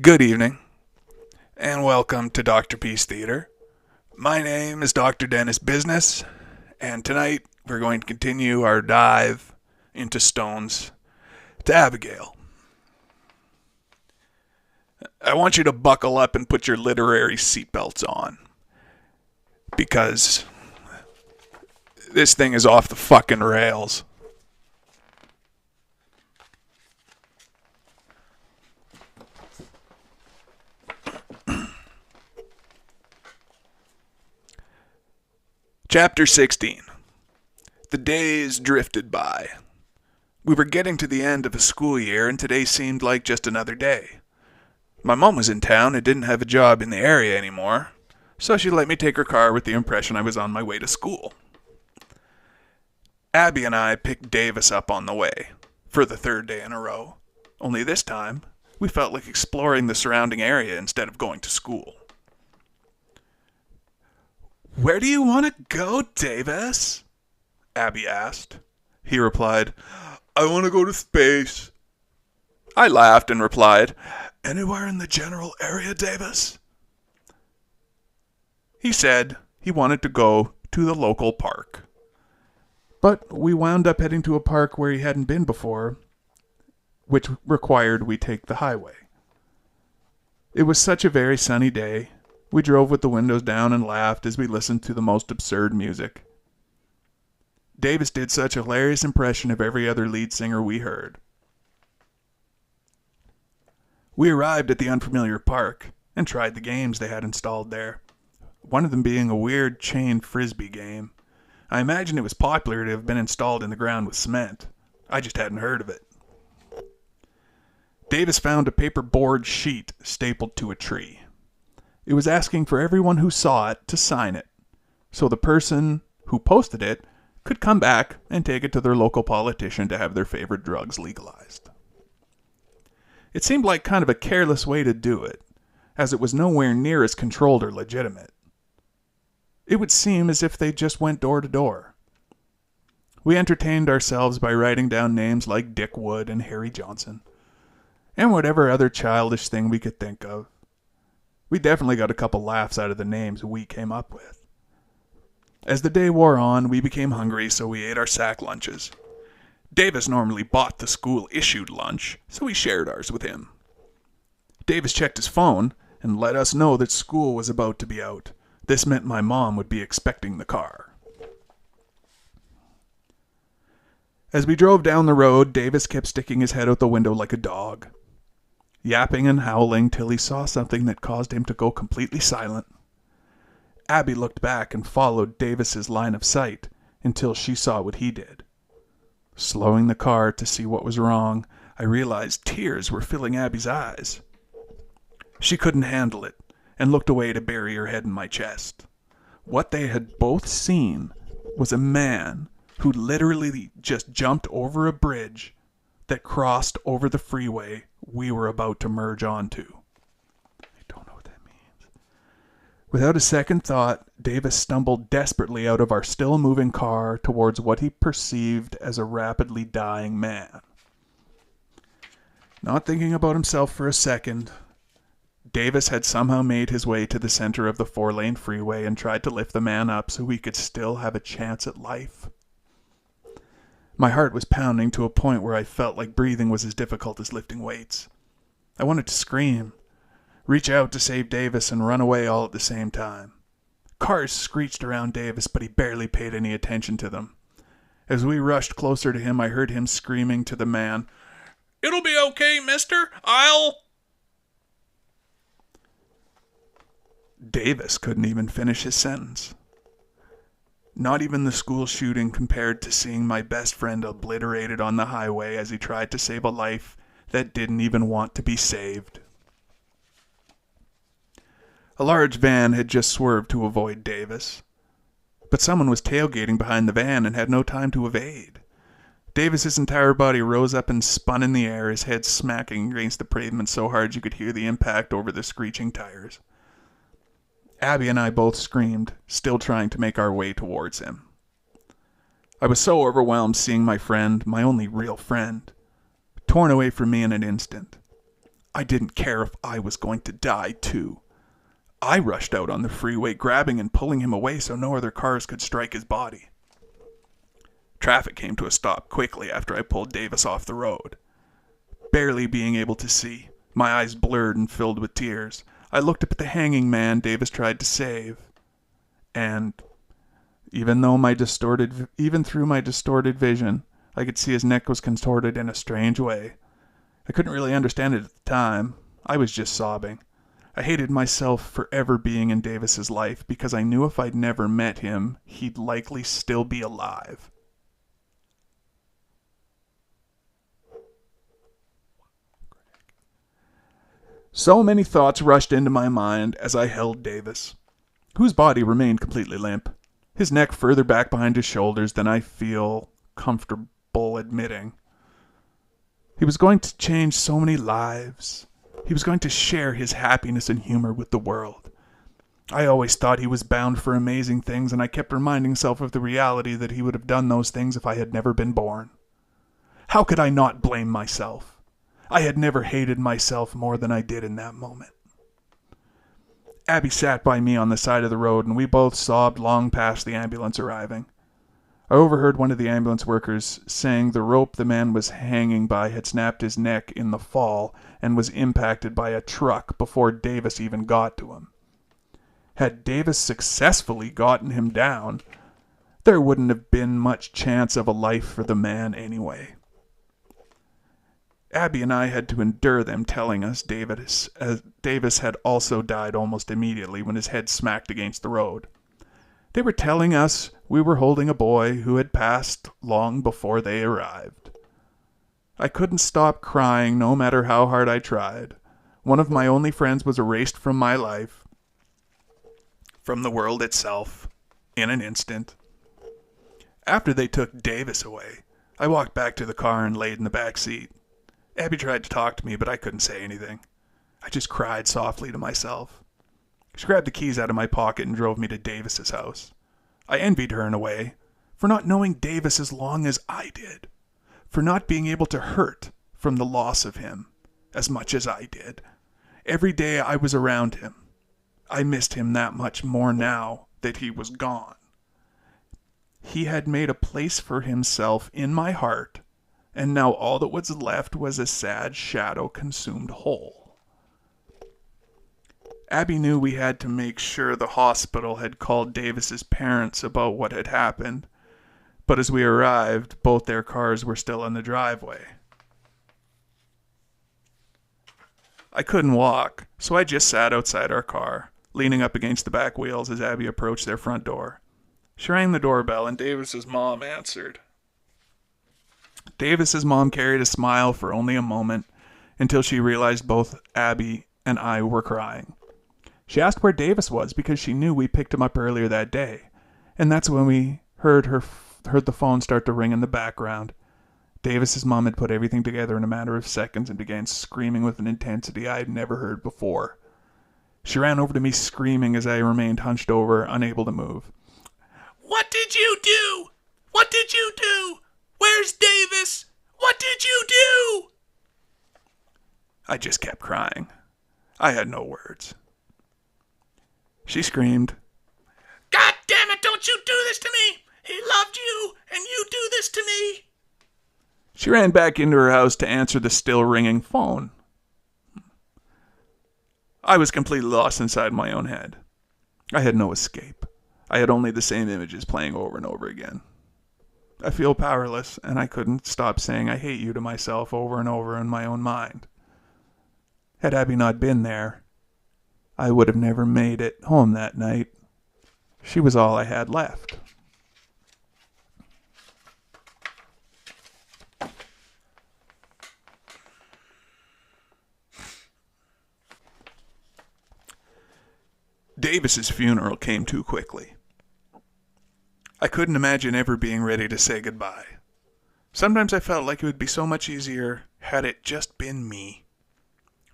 Good evening, and welcome to Doctorpiece Theater. My name is Dr. Dennis Business, and tonight we're going to continue our dive into Stones to Abigail. I want you to buckle up and put your literary seatbelts on, because this thing is off the fucking rails. Chapter 16. The days drifted by. We were getting to the end of a school year, and today seemed like just another day. My mom was in town and didn't have a job in the area anymore, so she let me take her car with the impression I was on my way to school. Abby and I picked Davis up on the way, for the third day in a row. Only this time, we felt like exploring the surrounding area instead of going to school. "Where do you want to go, Davis?" Abby asked. He replied, "I want to go to space." I laughed and replied, "Anywhere in the general area, Davis?" He said he wanted to go to the local park. But we wound up heading to a park where he hadn't been before, which required we take the highway. It was such a very sunny day. We drove with the windows down and laughed as we listened to the most absurd music. Davis did such a hilarious impression of every other lead singer we heard. We arrived at the unfamiliar park and tried the games they had installed there, one of them being a weird chain frisbee game. I imagine it was popular to have been installed in the ground with cement. I just hadn't heard of it. Davis found a paper board sheet stapled to a tree. It was asking for everyone who saw it to sign it, so the person who posted it could come back and take it to their local politician to have their favorite drugs legalized. It seemed like kind of a careless way to do it, as it was nowhere near as controlled or legitimate. It would seem as if they just went door to door. We entertained ourselves by writing down names like Dick Wood and Harry Johnson, and whatever other childish thing we could think of. We definitely got a couple laughs out of the names we came up with. As the day wore on, we became hungry, so we ate our sack lunches. Davis normally bought the school-issued lunch, so we shared ours with him. Davis checked his phone and let us know that school was about to be out. This meant my mom would be expecting the car. As we drove down the road, Davis kept sticking his head out the window like a dog, yapping and howling till he saw something that caused him to go completely silent. Abby looked back and followed Davis's line of sight until she saw what he did. Slowing the car to see what was wrong, I realized tears were filling Abby's eyes. She couldn't handle it and looked away to bury her head in my chest. What they had both seen was a man who literally just jumped over a bridge that crossed over the freeway we were about to merge onto. I don't know what that means. Without a second thought, Davis stumbled desperately out of our still-moving car towards what he perceived as a rapidly dying man. Not thinking about himself for a second, Davis had somehow made his way to the center of the 4-lane freeway and tried to lift the man up so he could still have a chance at life. My heart was pounding to a point where I felt like breathing was as difficult as lifting weights. I wanted to scream, reach out to save Davis, and run away all at the same time. Cars screeched around Davis, but he barely paid any attention to them. As we rushed closer to him, I heard him screaming to the man, "It'll be okay, mister. Davis couldn't even finish his sentence. Not even the school shooting compared to seeing my best friend obliterated on the highway as he tried to save a life that didn't even want to be saved. A large van had just swerved to avoid Davis, but someone was tailgating behind the van and had no time to evade. Davis's entire body rose up and spun in the air, his head smacking against the pavement so hard you could hear the impact over the screeching tires. Abby and I both screamed, still trying to make our way towards him. I was so overwhelmed seeing my friend, my only real friend, torn away from me in an instant. I didn't care if I was going to die, too. I rushed out on the freeway, grabbing and pulling him away so no other cars could strike his body. Traffic came to a stop quickly after I pulled Davis off the road. Barely being able to see, my eyes blurred and filled with tears, I looked up at the hanging man Davis tried to save. And even through my distorted vision, I could see his neck was contorted in a strange way. I couldn't really understand it at the time. I was just sobbing. I hated myself for ever being in Davis's life because I knew if I'd never met him, he'd likely still be alive. So many thoughts rushed into my mind as I held Davis, whose body remained completely limp, his neck further back behind his shoulders than I feel comfortable admitting. He was going to change so many lives. He was going to share his happiness and humor with the world. I always thought he was bound for amazing things, and I kept reminding myself of the reality that he would have done those things if I had never been born. How could I not blame myself? I had never hated myself more than I did in that moment. Abby sat by me on the side of the road, and we both sobbed long past the ambulance arriving. I overheard one of the ambulance workers saying the rope the man was hanging by had snapped his neck in the fall and was impacted by a truck before Davis even got to him. Had Davis successfully gotten him down, there wouldn't have been much chance of a life for the man anyway. Abby and I had to endure them telling us Davis had also died almost immediately when his head smacked against the road. They were telling us we were holding a boy who had passed long before they arrived. I couldn't stop crying no matter how hard I tried. One of my only friends was erased from my life, from the world itself, in an instant. After they took Davis away, I walked back to the car and laid in the back seat. Abby tried to talk to me, but I couldn't say anything. I just cried softly to myself. She grabbed the keys out of my pocket and drove me to Davis's house. I envied her in a way, for not knowing Davis as long as I did, for not being able to hurt from the loss of him as much as I did. Every day I was around him, I missed him that much more now that he was gone. He had made a place for himself in my heart, and now all that was left was a sad shadow-consumed hole. Abby knew we had to make sure the hospital had called Davis's parents about what had happened, but as we arrived, both their cars were still in the driveway. I couldn't walk, so I just sat outside our car, leaning up against the back wheels as Abby approached their front door. She rang the doorbell, and Davis's mom answered. Davis's mom carried a smile for only a moment, until she realized both Abby and I were crying. She asked where Davis was because she knew we picked him up earlier that day, and that's when we heard the phone start to ring in the background. Davis's mom had put everything together in a matter of seconds and began screaming with an intensity I had never heard before. She ran over to me screaming as I remained hunched over, unable to move. "What did you do? What did you do? Where's Davis? What did you do?" I just kept crying. I had no words. She screamed, "God damn it, don't you do this to me! He loved you, and you do this to me!" She ran back into her house to answer the still ringing phone. I was completely lost inside my own head. I had no escape. I had only the same images playing over and over again. I feel powerless, and I couldn't stop saying I hate you to myself over and over in my own mind. Had Abby not been there, I would have never made it home that night. She was all I had left. Davis's funeral came too quickly. I couldn't imagine ever being ready to say goodbye. Sometimes I felt like it would be so much easier had it just been me.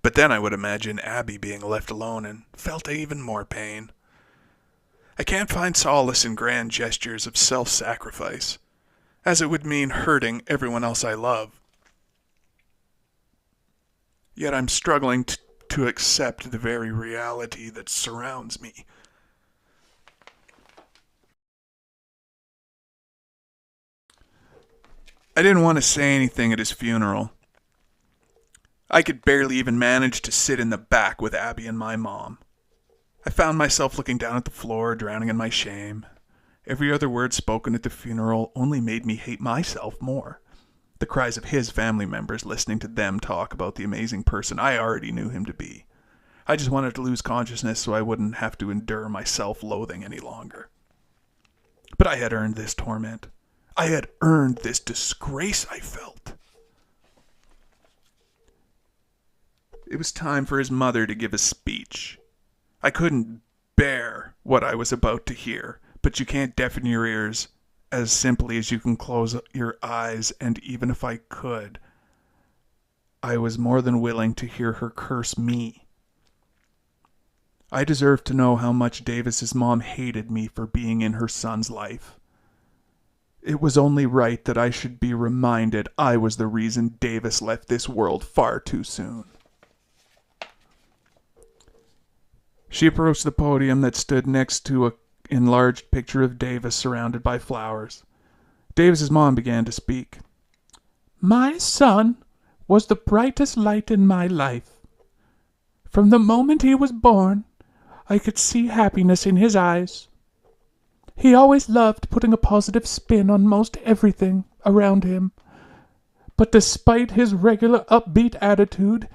But then I would imagine Abby being left alone and felt even more pain. I can't find solace in grand gestures of self-sacrifice, as it would mean hurting everyone else I love. Yet I'm struggling to accept the very reality that surrounds me. I didn't want to say anything at his funeral. I could barely even manage to sit in the back with Abby and my mom. I found myself looking down at the floor, drowning in my shame. Every other word spoken at the funeral only made me hate myself more. The cries of his family members, listening to them talk about the amazing person I already knew him to be. I just wanted to lose consciousness so I wouldn't have to endure my self-loathing any longer. But I had earned this torment. I had earned this disgrace I felt. It was time for his mother to give a speech. I couldn't bear what I was about to hear, but you can't deafen your ears as simply as you can close your eyes, and even if I could, I was more than willing to hear her curse me. I deserved to know how much Davis's mom hated me for being in her son's life. It was only right that I should be reminded I was the reason Davis left this world far too soon. She approached the podium that stood next to an enlarged picture of Davis surrounded by flowers. Davis's mom began to speak. My son was the brightest light in my life. From the moment he was born, I could see happiness in his eyes. He always loved putting a positive spin on most everything around him. But despite his regular upbeat attitude,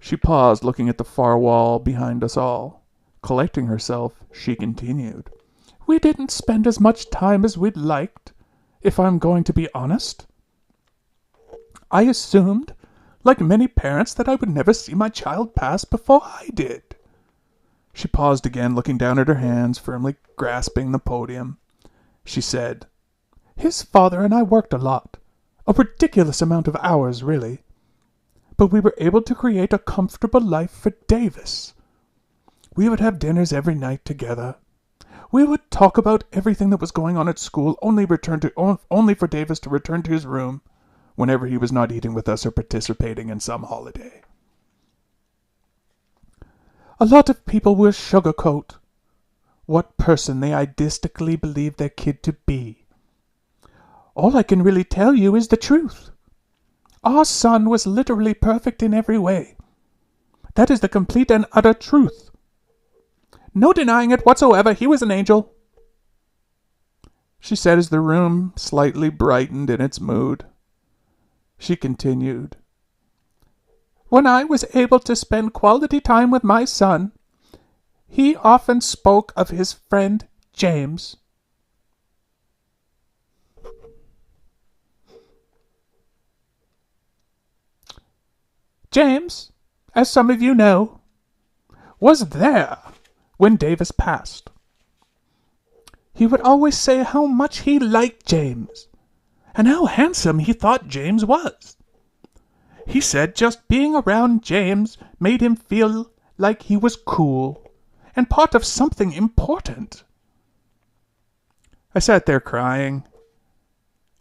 She paused, looking at the far wall behind us all. Collecting herself, she continued. We didn't spend as much time as we'd liked, if I'm going to be honest. I assumed, like many parents, that I would never see my child pass before I did. She paused again, looking down at her hands, firmly grasping the podium. She said, His father and I worked a lot. A ridiculous amount of hours, really. But we were able to create a comfortable life for Davis. We would have dinners every night together. We would talk about everything that was going on at school, only for Davis to return to his room whenever he was not eating with us or participating in some holiday. A lot of people will sugarcoat what person they idealistically believe their kid to be. All I can really tell you is the truth. Our son was literally perfect in every way. That is the complete and utter truth. No denying it whatsoever, he was an angel. She said as the room slightly brightened in its mood. She continued, When I was able to spend quality time with my son, he often spoke of his friend James. James, as some of you know, was there when Davis passed. He would always say how much he liked James, and how handsome he thought James was. He said just being around James made him feel like he was cool, and part of something important. I sat there crying,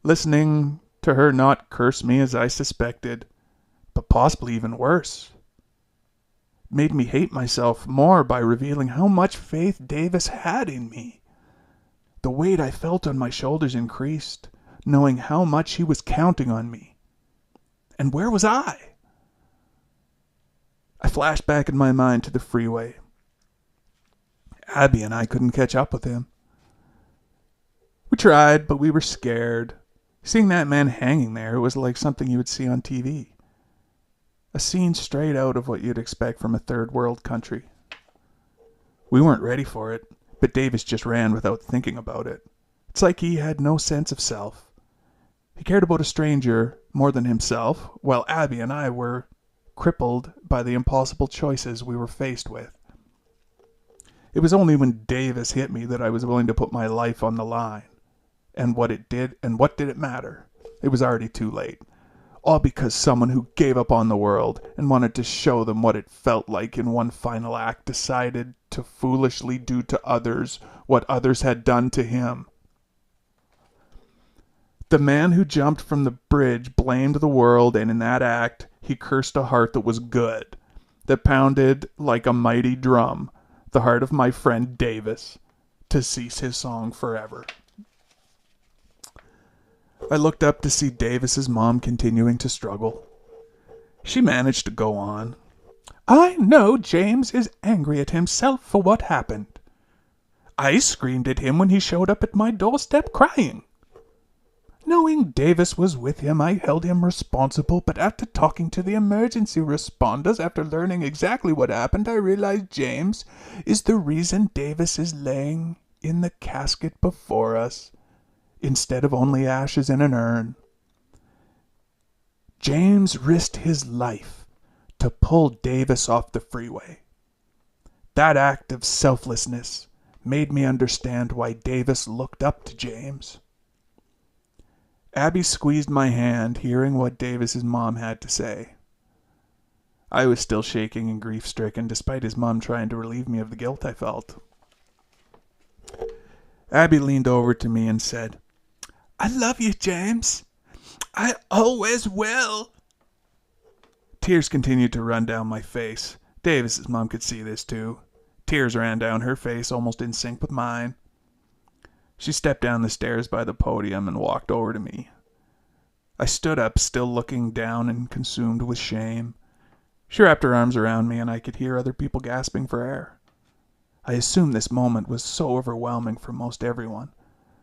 listening to her not curse me as I suspected, but possibly even worse. It made me hate myself more by revealing how much faith Davis had in me. The weight I felt on my shoulders increased, knowing how much he was counting on me. And where was I? I flashed back in my mind to the freeway. Abby and I couldn't catch up with him. We tried, but we were scared. Seeing that man hanging there was like something you would see on TV. A scene straight out of what you'd expect from a third world country. We weren't ready for it, but Davis just ran without thinking about it. It's like he had no sense of self. He cared about a stranger more than himself, while Abby and I were crippled by the impossible choices we were faced with. It was only when Davis hit me that I was willing to put my life on the line. And what did it matter? It was already too late. All because someone who gave up on the world and wanted to show them what it felt like in one final act decided to foolishly do to others what others had done to him. The man who jumped from the bridge blamed the world, and in that act, he cursed a heart that was good, that pounded like a mighty drum, the heart of my friend Davis, to cease his song forever. I looked up to see Davis's mom continuing to struggle. She managed to go on. I know James is angry at himself for what happened. I screamed at him when he showed up at my doorstep crying. Knowing Davis was with him, I held him responsible, but after talking to the emergency responders, after learning exactly what happened, I realized James is the reason Davis is laying in the casket before us, instead of only ashes in an urn. James risked his life to pull Davis off the freeway. That act of selflessness made me understand why Davis looked up to James. Abby squeezed my hand, hearing what Davis's mom had to say. I was still shaking and grief-stricken, despite his mom trying to relieve me of the guilt I felt. Abby leaned over to me and said, I love you, James. I always will. Tears continued to run down my face. Davis's mom could see this too. Tears ran down her face, almost in sync with mine. She stepped down the stairs by the podium and walked over to me. I stood up, still looking down and consumed with shame. She wrapped her arms around me, and I could hear other people gasping for air. I assumed this moment was so overwhelming for most everyone,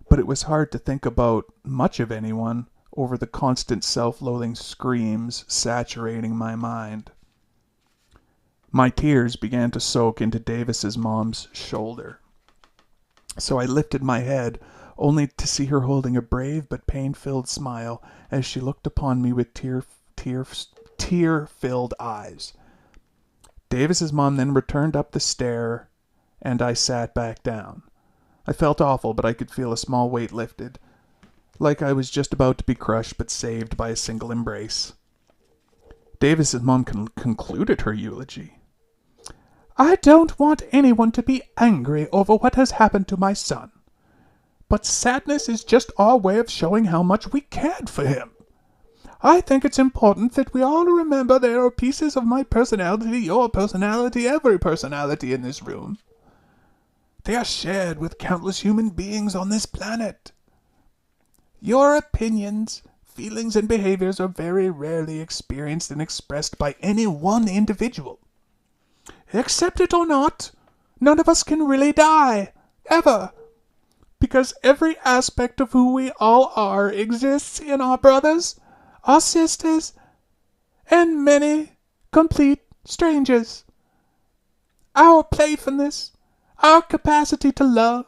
but it was hard to think about much of anyone over the constant self-loathing screams saturating my mind. My tears began to soak into Davis's mom's shoulder. So I lifted my head, only to see her holding a brave but pain-filled smile as she looked upon me with tear-filled eyes. Davis's mom then returned up the stair, and I sat back down. I felt awful, but I could feel a small weight lifted, like I was just about to be crushed but saved by a single embrace. Davis's mom concluded her eulogy. I don't want anyone to be angry over what has happened to my son. But sadness is just our way of showing how much we cared for him. I think it's important that we all remember there are pieces of my personality, your personality, every personality in this room. They are shared with countless human beings on this planet. Your opinions, feelings, and behaviors are very rarely experienced and expressed by any one individual. Accept it or not, none of us can really die, ever, because every aspect of who we all are exists in our brothers, our sisters, and many complete strangers. Our playfulness, our capacity to love,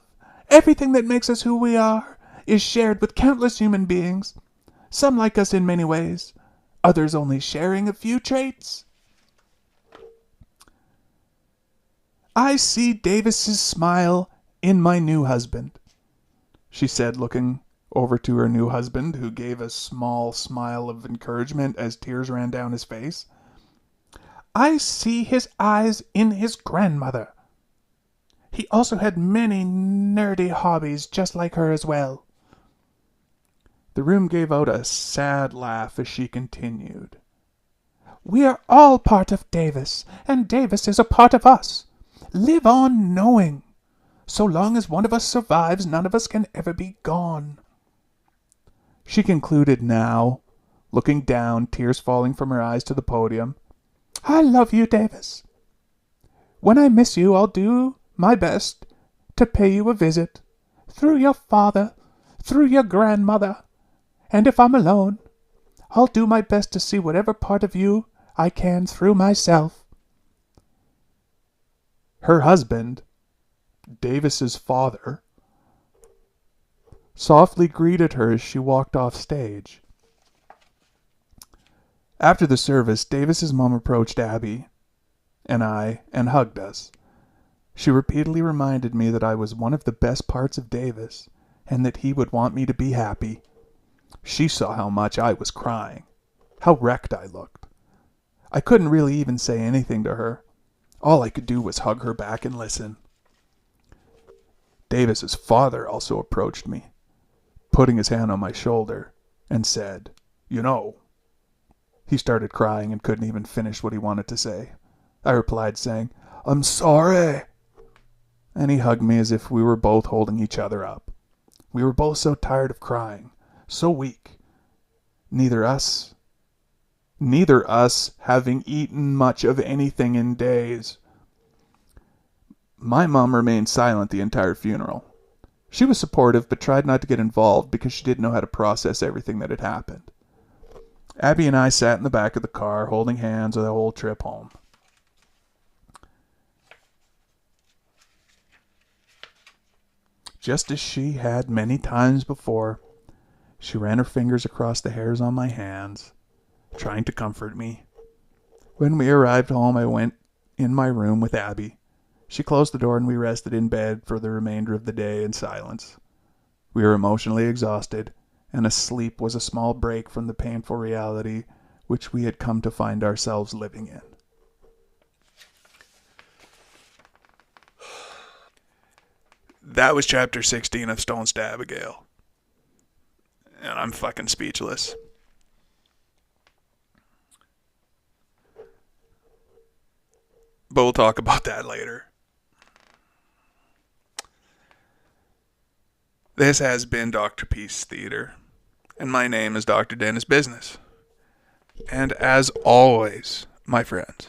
everything that makes us who we are, is shared with countless human beings, some like us in many ways, others only sharing a few traits. I see Davis's smile in my new husband, she said, looking over to her new husband, who gave a small smile of encouragement as tears ran down his face. I see his eyes in his grandmother. He also had many nerdy hobbies just like her as well. The room gave out a sad laugh as she continued. We are all part of Davis, and Davis is a part of us. Live on knowing. So long as one of us survives, none of us can ever be gone. She concluded now, looking down, tears falling from her eyes to the podium. I love you, Davis. When I miss you, I'll do my best to pay you a visit, through your father, through your grandmother, and if I'm alone, I'll do my best to see whatever part of you I can through myself. Her husband, Davis's father, softly greeted her as she walked off stage. After the service, Davis's mom approached Abby and I and hugged us. She repeatedly reminded me that I was one of the best parts of Davis and that he would want me to be happy. She saw how much I was crying, how wrecked I looked. I couldn't really even say anything to her. All I could do was hug her back and listen. Davis's father also approached me, putting his hand on my shoulder, and said, You know, He started crying and couldn't even finish what he wanted to say. I replied saying, "I'm sorry." And he hugged me as if we were both holding each other up. We were both so tired of crying, so weak. Neither us having eaten much of anything in days. My mom remained silent the entire funeral. She was supportive but tried not to get involved because she didn't know how to process everything that had happened. Abby and I sat in the back of the car holding hands the whole trip home. Just as she had many times before, she ran her fingers across the hairs on my hands, trying to comfort me. When we arrived home, I went in my room with Abby. She closed the door and we rested in bed for the remainder of the day in silence. We were emotionally exhausted, and a sleep was a small break from the painful reality which we had come to find ourselves living in. That was chapter 16 of Stones to Abigail. And I'm fucking speechless. But we'll talk about that later. This has been Doctorpiece Theater, and my name is Dr. Dennis Business. And as always, my friends,